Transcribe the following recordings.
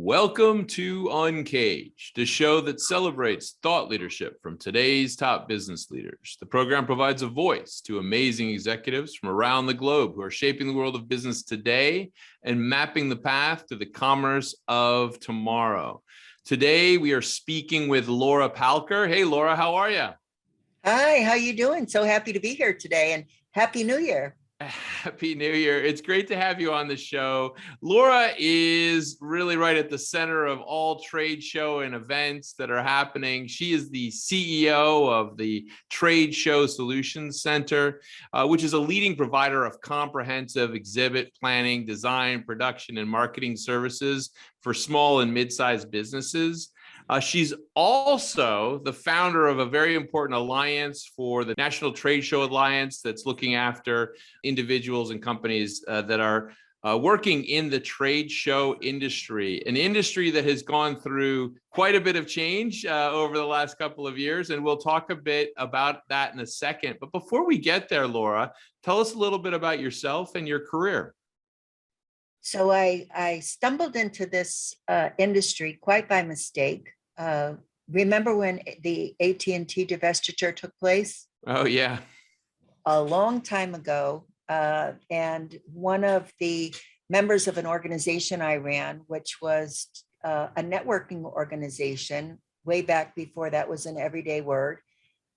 Welcome to UNCAGED, the show that celebrates thought leadership from today's top business leaders. The program provides a voice to amazing executives from around the globe who are shaping the world of business today and mapping the path to the commerce of tomorrow. Today, we are speaking with Laura Palker. Hey, Laura, how are you? Hi, how you doing? So happy to be here today, and Happy New Year. Happy New Year. It's great to have you on the show. Laura is really right at the center of all trade show and events that are happening. She is the CEO of the Trade Show Solutions Center, which is a leading provider of comprehensive exhibit planning, design, production, and marketing services for small and mid-sized businesses. She's also the founder of a very important alliance for the National Trade Show Alliance that's looking after individuals and companies that are working in the trade show industry, an industry that has gone through quite a bit of change over the last couple of years. And we'll talk a bit about that in a second. But before we get there, Laura, tell us a little bit about yourself and your career. So I stumbled into this industry quite by mistake. Remember when the AT&T divestiture took place? Oh, yeah. A long time ago. And one of the members of an organization I ran, which was a networking organization, way back before that was an everyday word.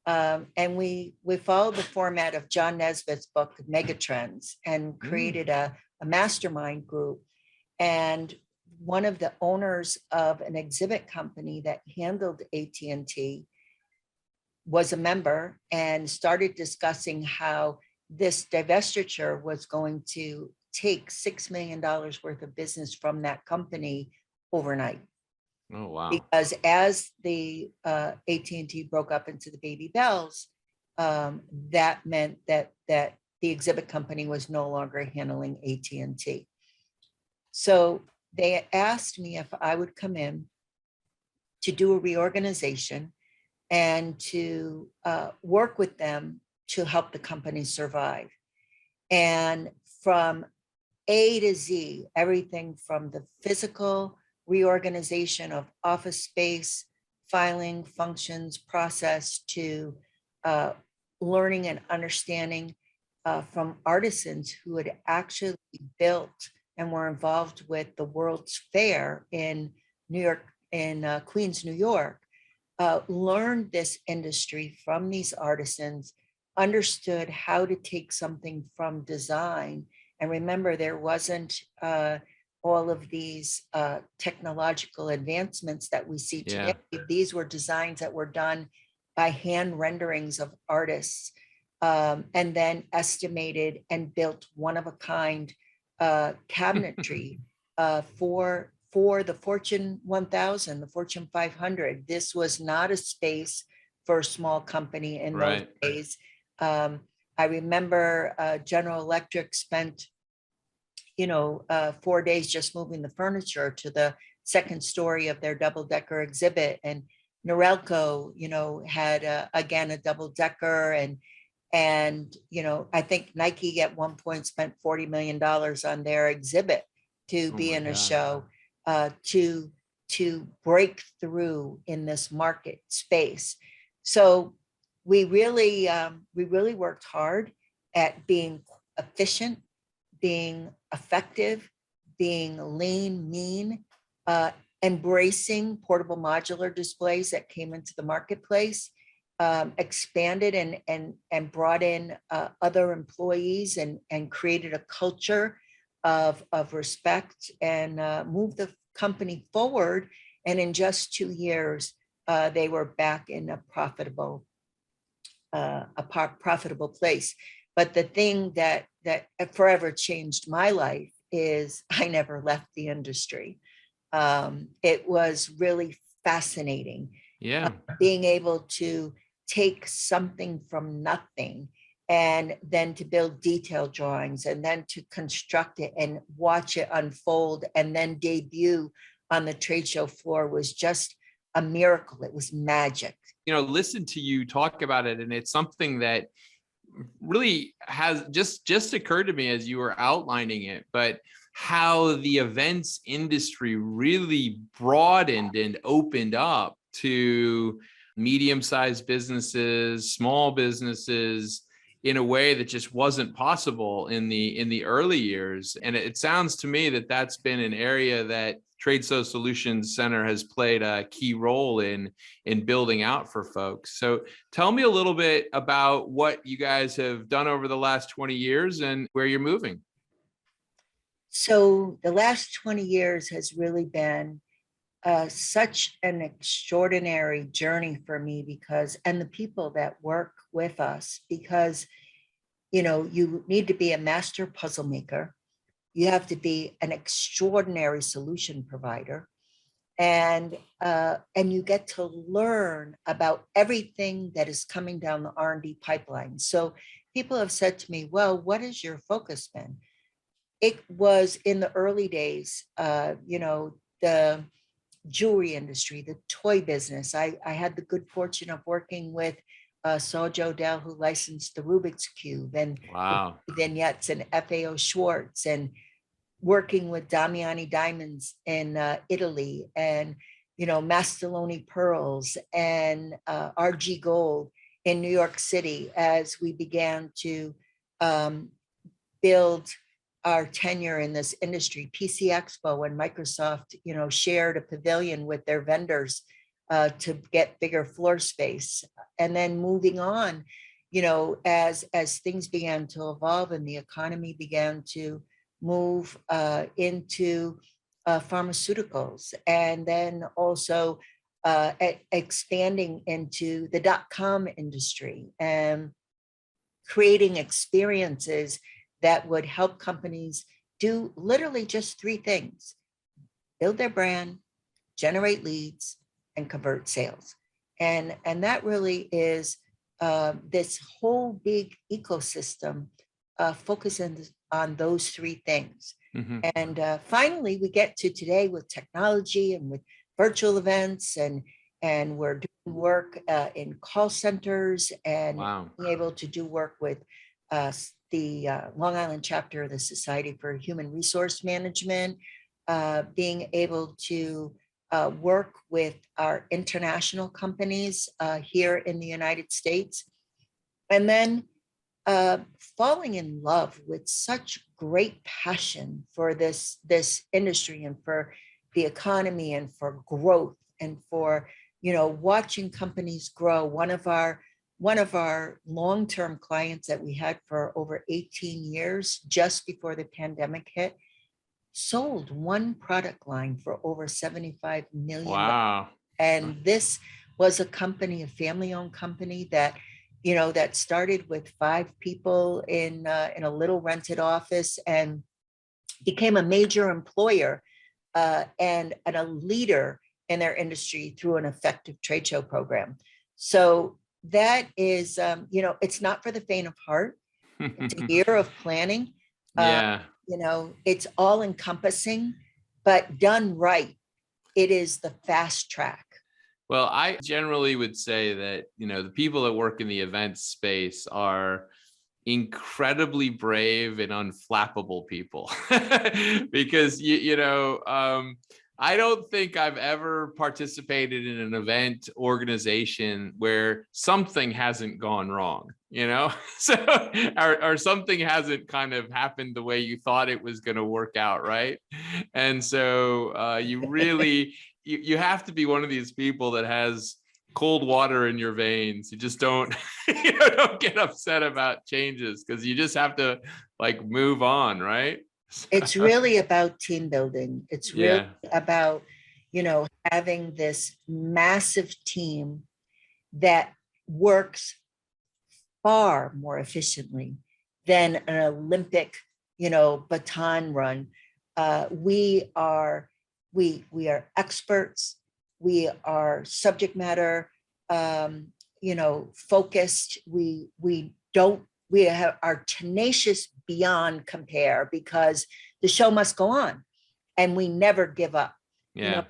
And we followed the format of John Nesbitt's book, Megatrends, and created a mastermind group. And one of the owners of an exhibit company that handled AT&T was a member and started discussing how this divestiture was going to take $6 million worth of business from that company overnight. Oh, wow. Because as the AT&T broke up into the baby bells, that meant that the exhibit company was no longer handling AT&T. So they asked me if I would come in to do a reorganization and to work with them to help the company survive. And from A to Z, everything from the physical reorganization of office space, filing, functions, process, to learning and understanding from artisans who had actually built and were involved with the World's Fair in New York, in Queens, New York, learned this industry from these artisans, understood how to take something from design. And remember, there wasn't all of these technological advancements that we see today. Yeah. These were designs that were done by hand renderings of artists, and then estimated and built one of a kind cabinetry for the Fortune 1000, the Fortune 500. This was not a space for a small company in those days. I remember General Electric spent 4 days just moving the furniture to the second story of their double-decker exhibit. And Norelco, had again a double-decker, and I think Nike at one point spent $40 million on their exhibit to be in a show, to break through in this market space. So we really worked hard at being efficient, being effective, being lean, mean, embracing portable modular displays that came into the marketplace, expanded and brought in other employees and created a culture of respect, and moved the company forward. And in just 2 years, they were back in a profitable place. But the thing that forever changed my life is I never left the industry. It was really fascinating. Yeah. Being able to take something from nothing and then to build detailed drawings and then to construct it and watch it unfold and then debut on the trade show floor was just a miracle. It was magic. Listen to you talk about it, and it's something that really has just occurred to me as you were outlining it, but how the events industry really broadened and opened up to medium-sized businesses, small businesses, in a way that just wasn't possible in the early years. And it sounds to me that that's been an area that Trade Show Solutions Center has played a key role in building out for folks. So tell me a little bit about what you guys have done over the last 20 years and where you're moving. So the last 20 years has really been such an extraordinary journey for me, because, and the people that work with us, because, you know, you need to be a master puzzle maker. You have to be an extraordinary solution provider, and you get to learn about everything that is coming down the R&D pipeline. So people have said to me, well, what has your focus been? It was in the early days, you know, the jewelry industry, the toy business. I had the good fortune of working with Saul Odell, who licensed the Rubik's Cube and Wow. vignettes, and FAO Schwartz, and working with Damiani Diamonds in Italy, and, you know, Mastaloni Pearls and RG Gold in New York City, as we began to build our tenure in this industry. PC Expo and Microsoft, you know, shared a pavilion with their vendors to get bigger floor space. And then moving on, you know, as things began to evolve and the economy began to move into pharmaceuticals, and then also expanding into the .com industry and creating experiences that would help companies do literally just three things: build their brand, generate leads, and convert sales. And that really is this whole big ecosystem focusing on those three things. Mm-hmm. And finally, we get to today with technology and with virtual events, and we're doing work in call centers, and Wow. being able to do work with the Long Island chapter of the Society for Human Resource Management, being able to work with our international companies here in the United States, and then falling in love with such great passion for this industry and for the economy and for growth and for, you know, watching companies grow. One of our long-term clients that we had for over 18 years, just before the pandemic hit, sold one product line for over $75 million. Wow. And this was a company, a family-owned company that, you know, that started with 5 people in a little rented office, and became a major employer and a leader in their industry through an effective trade show program. So that is, you know, it's not for the faint of heart. It's a year of planning. Yeah. You know, it's all encompassing, but done right, it is the fast track. Well, I generally would say that, you know, the people that work in the events space are incredibly brave and unflappable people because I don't think I've ever participated in an event organization where something hasn't gone wrong, you know, so or something hasn't kind of happened the way you thought it was going to work out, right? And so you really you have to be one of these people that has cold water in your veins. You just don't don't get upset about changes, because you just have to like move on, right? It's really about team building. It's really Yeah. about, you know, having this massive team that works far more efficiently than an Olympic, you know, baton run. We are experts. We are subject matter, you know, focused. We are tenacious beyond compare, because the show must go on, and we never give up. Yeah.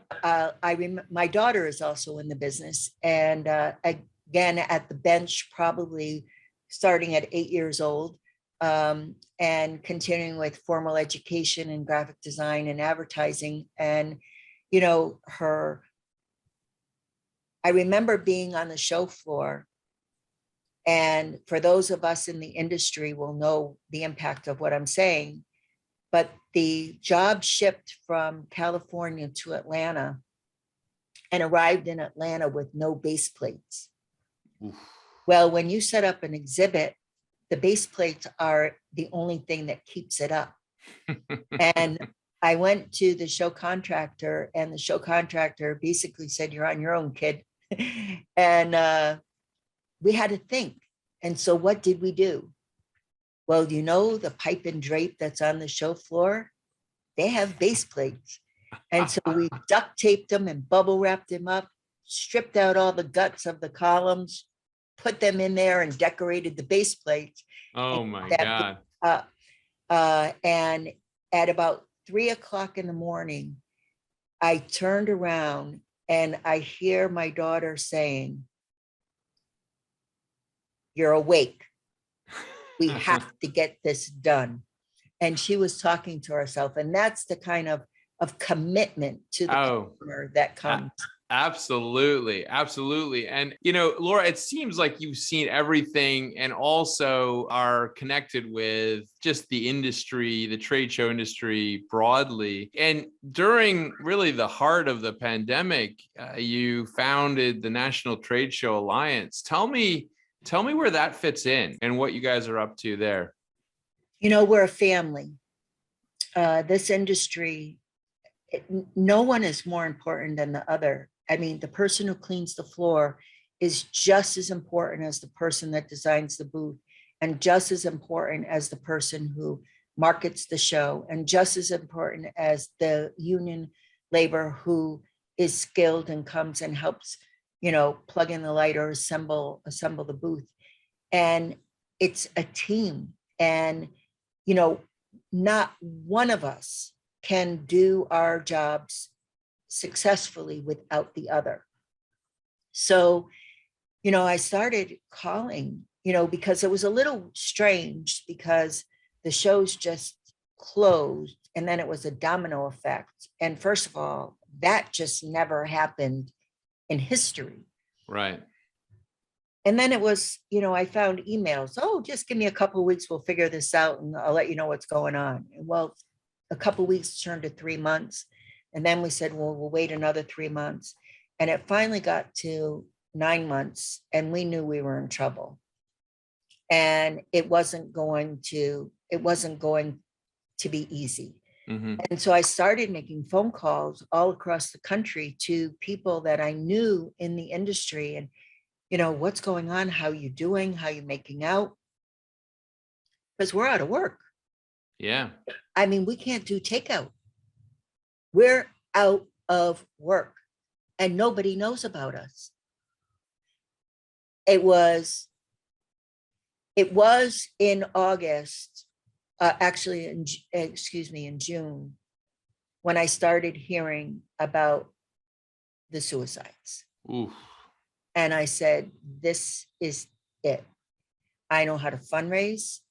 You know, my daughter is also in the business, and again, at the bench, probably starting at 8 years old, and continuing with formal education in graphic design and advertising. And, you know, I remember being on the show floor, and for those of us in the industry will know the impact of what I'm saying, but the job shipped from California to Atlanta and arrived in Atlanta with no base plates. Oof. Well, when you set up an exhibit, the base plates are the only thing that keeps it up. And I went to the show contractor, and the show contractor basically said, "You're on your own, kid." And we had to think. And so what did we do? Well, you know, the pipe and drape that's on the show floor, they have base plates. And so we duct taped them and bubble wrapped them up, stripped out all the guts of the columns, put them in there and decorated the base plates. Oh my that God. And at about 3 o'clock in the morning, I turned around and I hear my daughter saying, "You're awake. We have to get this done." And she was talking to herself. And that's the kind of commitment to the customer that comes. Absolutely. Absolutely. And, you know, Laura, it seems like you've seen everything and also are connected with just the industry, the trade show industry broadly. And during really the heart of the pandemic, you founded the National Trade Show Alliance. Tell me where that fits in and what you guys are up to there. You know, we're a family. This industry, no one is more important than the other. I mean, the person who cleans the floor is just as important as the person that designs the booth, and just as important as the person who markets the show, and just as important as the union labor who is skilled and comes and helps, you know, plug in the light or assemble the booth. And it's a team. And, you know, not one of us can do our jobs successfully without the other. So, you know, I started calling, you know, because it was a little strange because the shows just closed and then it was a domino effect. And first of all, that just never happened in history. Right. And then it was, you know, I found emails. "Oh, just give me a couple of weeks. We'll figure this out and I'll let you know what's going on." And well, a couple of weeks turned to 3 months. And then we said, well, we'll wait another 3 months. And it finally got to 9 months and we knew we were in trouble. And it wasn't going to be easy. Mm-hmm. And so I started making phone calls all across the country to people that I knew in the industry and, you know, "What's going on? How you doing? How you making out?" Because we're out of work. Yeah. I mean, we can't do takeout. We're out of work and nobody knows about us. It was in August, actually, in June, when I started hearing about the suicides. Oof. And I said, this is it. I know how to fundraise.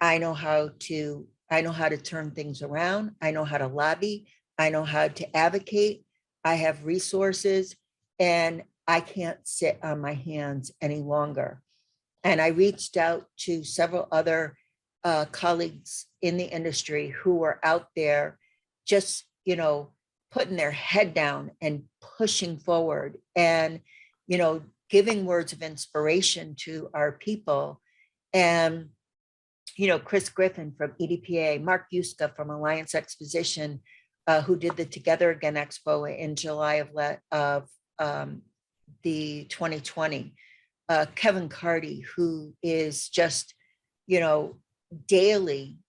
I know how to turn things around. I know how to lobby. I know how to advocate. I have resources and I can't sit on my hands any longer. And I reached out to several other colleagues in the industry who were out there just, you know, putting their head down and pushing forward and, you know, giving words of inspiration to our people. And, you know, Chris Griffin from EDPA, Mark Yuska from Alliance Exposition, who did the Together Again Expo in July of the 2020. Kevin Carty, who is just, you know, daily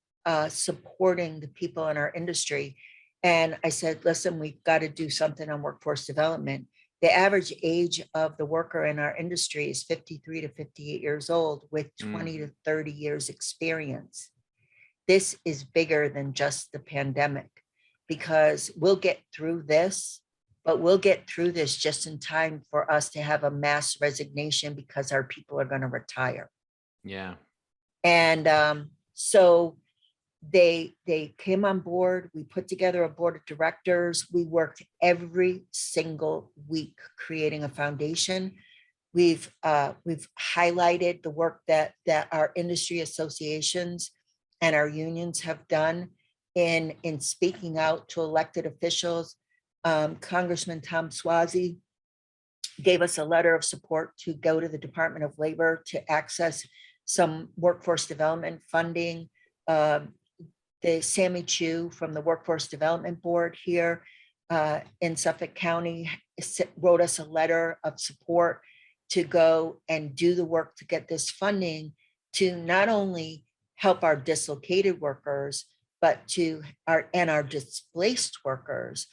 supporting the people in our industry. And I said, listen, we've got to do something on workforce development. The average age of the worker in our industry is 53 to 58 years old with 20 to 30 years experience. This is bigger than just the pandemic because we'll get through this, but we'll get through this just in time for us to have a mass resignation because our people are going to retire. Yeah. And so they came on board. We put together a board of directors. We worked every single week creating a foundation. We've highlighted the work that our industry associations and our unions have done in speaking out to elected officials. Congressman Tom Suozzi gave us a letter of support to go to the Department of Labor to access some workforce development funding. The Sammy Chu from the Workforce Development Board here in Suffolk County wrote us a letter of support to go and do the work to get this funding to not only help our dislocated workers, but to our displaced workers.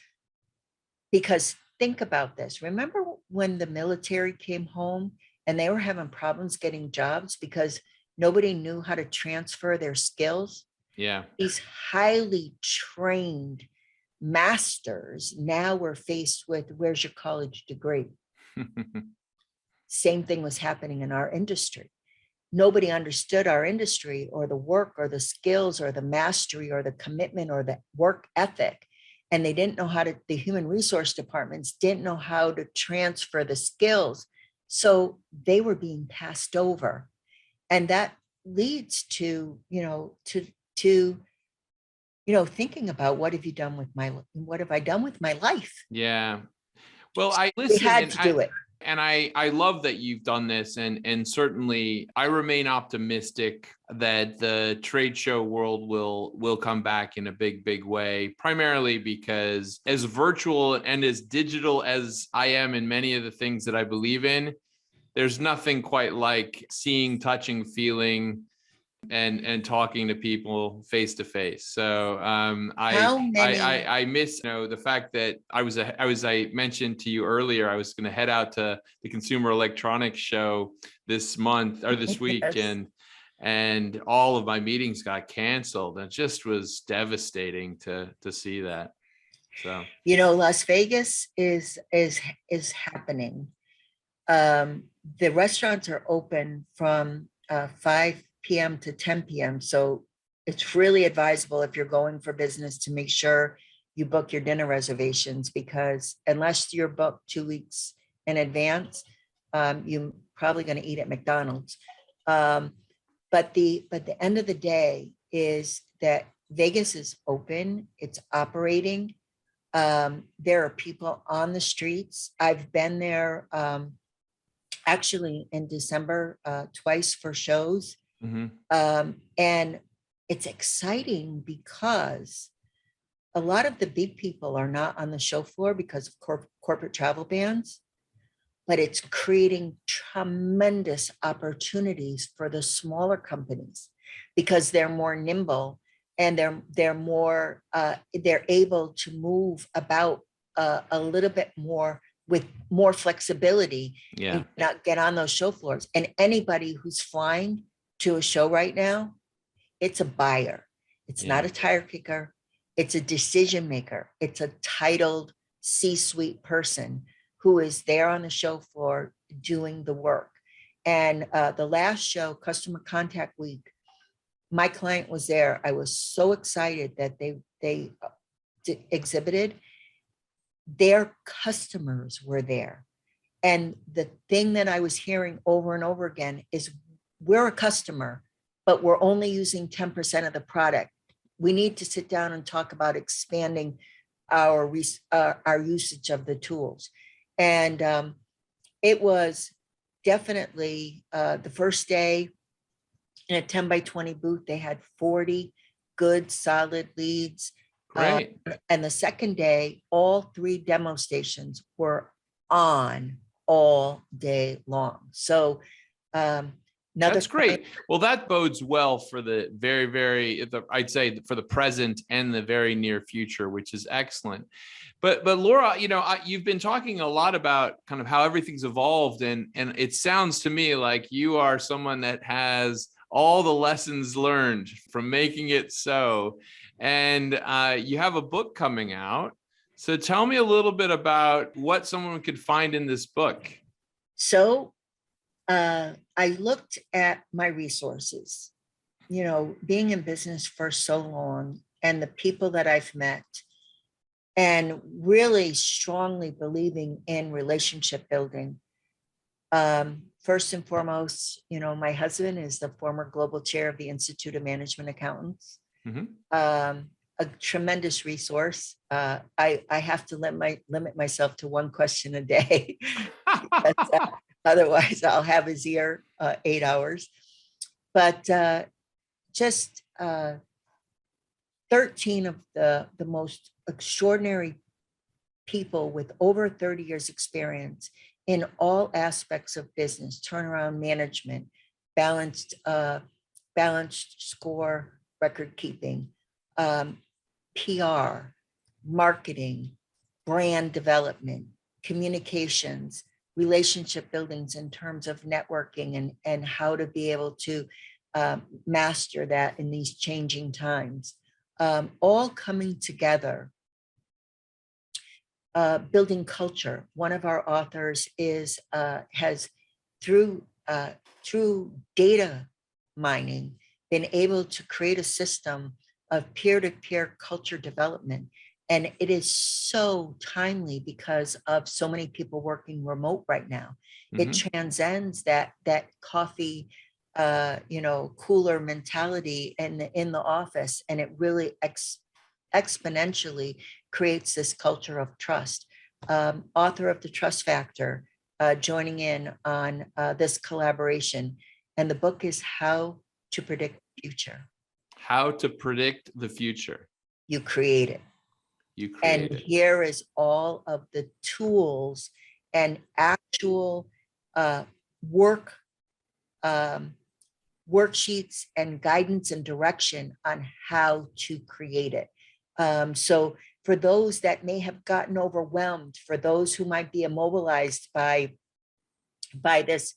Because think about this. Remember when the military came home and they were having problems getting jobs because nobody knew how to transfer their skills? Yeah. These highly trained masters now were faced with, where's your college degree? Same thing was happening in our industry. Nobody understood our industry or the work or the skills or the mastery or the commitment or the work ethic. And they didn't know how to, the human resource departments didn't know how to transfer the skills. So they were being passed over. And that leads to, thinking about what have I done with my life? Yeah. Well, I We listen had to do it. and I love that you've done this, and certainly I remain optimistic that the trade show world will come back in a big way, primarily because as virtual and as digital as I am in many of the things that I believe in, there's nothing quite like seeing, touching, feeling, and talking to people face to face. So I miss the fact that I mentioned to you earlier, I was going to head out to the Consumer Electronics Show this month or this week, Yes. and all of my meetings got canceled. It just was devastating to see that. So Las Vegas is happening. The restaurants are open from 5 p.m. to 10 p.m. So it's really advisable if you're going for business to make sure you book your dinner reservations, because unless you're booked 2 weeks in advance, you're probably going to eat at McDonald's. But the end of the day is that Vegas is open, it's operating. There are people on the streets. I've been there actually in December twice for shows. And it's exciting because a lot of the big people are not on the show floor because of corporate travel bans, but it's creating tremendous opportunities for the smaller companies because they're more nimble and they're able to move about a little bit more with more flexibility and not get on those show floors. And anybody who's flying to a show right now, it's a buyer. It's not a tire kicker. It's a decision maker. It's a titled C-suite person who is there on the show floor doing the work. And the last show, Customer Contact Week, my client was there. I was so excited that they exhibited. Their customers were there. And the thing that I was hearing over and over again is, we're a customer, but we're only using 10% of the product. We need to sit down and talk about expanding our usage of the tools. And it was definitely the first day in a 10 by 20 booth, they had 40 good, solid leads. Great. And the second day, all 3 demo stations were on all day long. So that's great. Well, that bodes well for the I'd say for the present and the very near future, which is excellent. But Laura, you've been talking a lot about kind of how everything's evolved, and it sounds to me like you are someone that has all the lessons learned from making it so. And you have a book coming out. So tell me a little bit about what someone could find in this book. So I looked at my resources, being in business for so long and the people that I've met, and really strongly believing in relationship building. First and foremost, my husband is the former global chair of the Institute of Management Accountants. A tremendous resource. I have to limit myself to one question a day. Otherwise, I'll have his ear 8 hours. But just 13 of the most extraordinary people with over 30 years experience in all aspects of business, turnaround management, balanced score, record keeping, PR, marketing, brand development, communications, relationship buildings in terms of networking and how to be able to master that in these changing times, all coming together. Building culture. One of our authors has through data mining been able to create a system of peer-to-peer culture development. And it is so timely because of so many people working remote right now. It transcends that coffee, cooler mentality in the office, and it really exponentially creates this culture of trust. Author of The Trust Factor, joining in on this collaboration. And the book is How to Predict the Future. How to predict the future. You create it. You create and it. Here is all of the tools and actual worksheets and guidance and direction on how to create it. So for those that may have gotten overwhelmed, for those who might be immobilized by this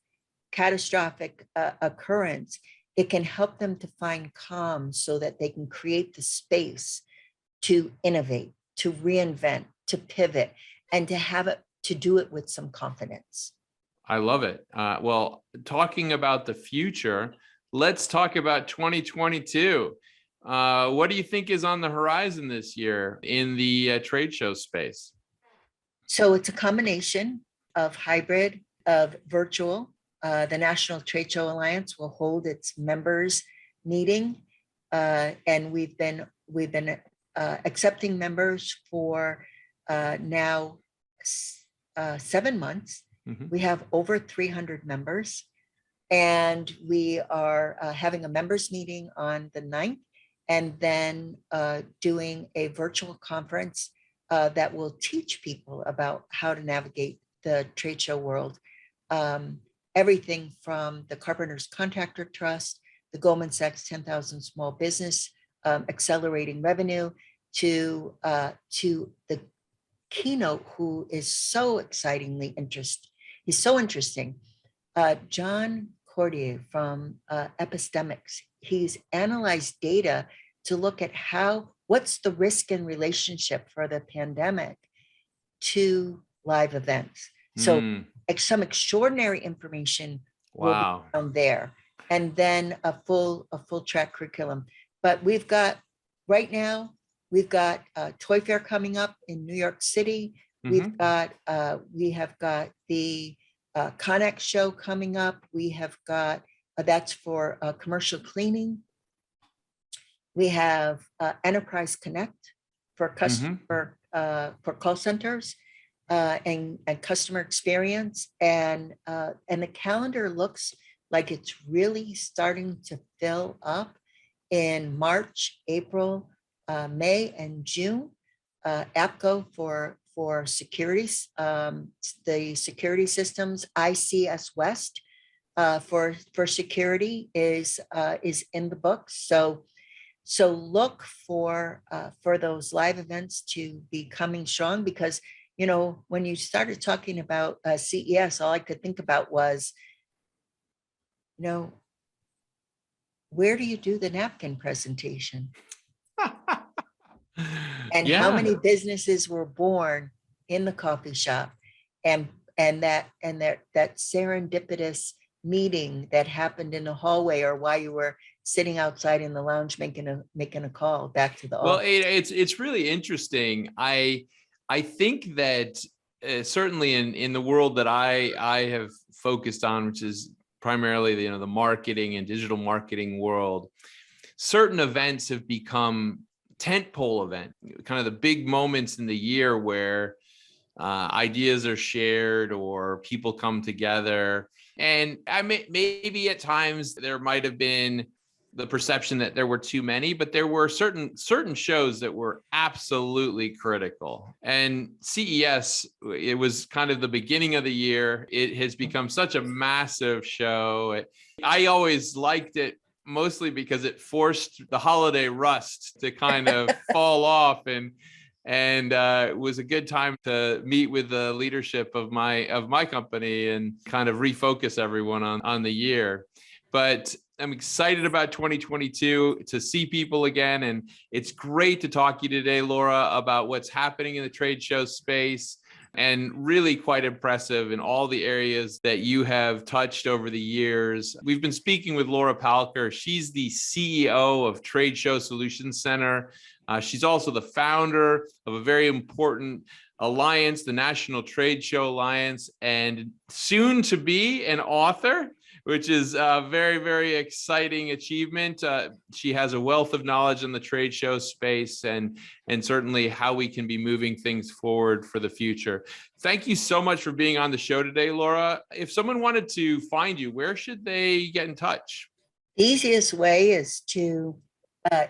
catastrophic occurrence, it can help them to find calm so that they can create the space to innovate, to reinvent, to pivot, and to do it with some confidence. I love it. Well, talking about the future, let's talk about 2022. What do you think is on the horizon this year in the trade show space? So it's a combination of hybrid, of virtual. The National Trade Show Alliance will hold its members meeting, and we've been accepting members for now 7 months. We have over 300 members, and we are having a members meeting on the 9th, and then doing a virtual conference that will teach people about how to navigate the trade show world. Everything from the Carpenters Contractor Trust, the Goldman Sachs 10,000 Small Business Accelerating Revenue, to the keynote, who is so excitingly he's so interesting. John Cordier from Epistemics. He's analyzed data to look at what's the risk in relationship for the pandemic to live events. So some extraordinary information will be found there, and then a full track curriculum. But right now we've got Toy Fair coming up in New York City. We have got the Connex show coming up. We have got that's for commercial cleaning. We have Enterprise Connect for customer for call centers and customer experience, and the calendar looks like it's really starting to fill up in March, April, May, and June. APCO for securities, the security systems, ICS West for security is in the book. So look for those live events to be coming strong, because when you started talking about CES, all I could think about was, where do you do the napkin presentation? And how many businesses were born in the coffee shop, and that serendipitous meeting that happened in the hallway, or while you were sitting outside in the lounge making a call back to the Well, office? it's really interesting. I think that certainly in the world that I have focused on, which is primarily the marketing and digital marketing world, certain events have become tentpole event, kind of the big moments in the year where ideas are shared or people come together. And maybe at times there might have been the perception that there were too many, but there were certain shows that were absolutely critical. And CES, it was kind of the beginning of the year. It has become such a massive show. I always liked it mostly because it forced the holiday rust to kind of fall off, and it was a good time to meet with the leadership of my company and kind of refocus everyone on the year. But I'm excited about 2022 to see people again, and it's great to talk to you today, Laura, about what's happening in the trade show space, and really quite impressive in all the areas that you have touched over the years. We've been speaking with Laura Palker. She's the CEO of Trade Show Solutions Center. She's also the founder of a very important alliance, the National Trade Show Alliance, and soon to be an author, which is a very, very exciting achievement. She has a wealth of knowledge in the trade show space and certainly how we can be moving things forward for the future. Thank you so much for being on the show today, Laura. If someone wanted to find you, where should they get in touch? The easiest way is to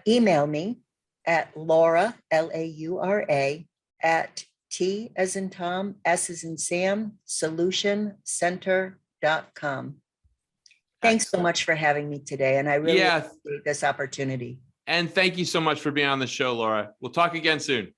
email me at Laura, Laura, at T as in Tom, S as in Sam, solutioncenter.com. Thanks so much for having me today. And I really appreciate this opportunity. And thank you so much for being on the show, Laura. We'll talk again soon.